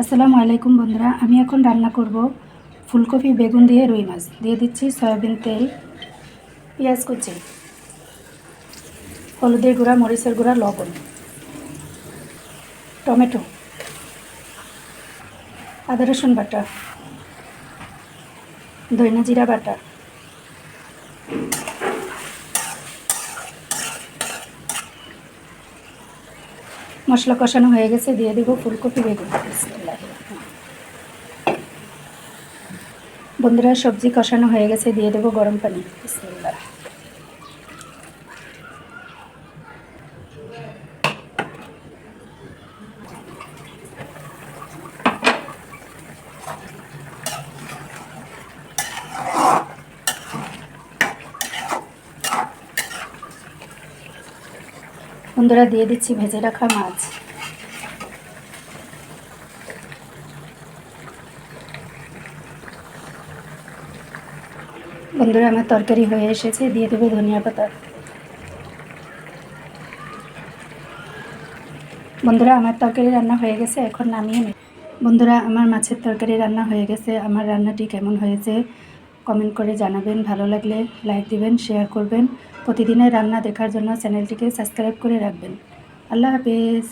আসসালামু আলাইকুম বন্ধুরা, আমি এখন রান্না করব ফুলকপি বেগুন দিয়ে রুই মাছ। দিয়ে দিচ্ছি সয়াবিন তেল, পেঁয়াজ কুচি, হলুদের গুঁড়া, মরিচের গুঁড়া, লবণ, টমেটো, আদা রসুন বাটা, ধনিয়া জিরা বাটা, মশলা কষানো হয়ে গেছে, দিয়ে দেব ফুলকপি বেগুন। বন্ধুরা, সবজি কষানো হয়ে গেছে, দিয়ে দেব গরম পানি। বিসমিল্লাহ। বন্ধুরা, দিয়ে দিচ্ছি ভেজে রাখা মাছ। বন্ধুরা, আমার তরকারি হয়ে এসেছে, দিয়ে দেবো ধনিয়া পাতা। বন্ধুরা, আমার তরকারি রান্না হয়ে গেছে, এখন নামিয়ে নিই। বন্ধুরা, আমার মাছের তরকারি রান্না হয়ে গেছে। আমার রান্নাটি কেমন হয়েছে কমেন্ট করে জানাবেন। ভালো লাগলে লাইক দিবেন, শেয়ার করবেন। প্রতিদিনের রান্না দেখার জন্য চ্যানেলটিকে সাবস্ক্রাইব করে রাখবেন। আল্লাহ হাফেজ।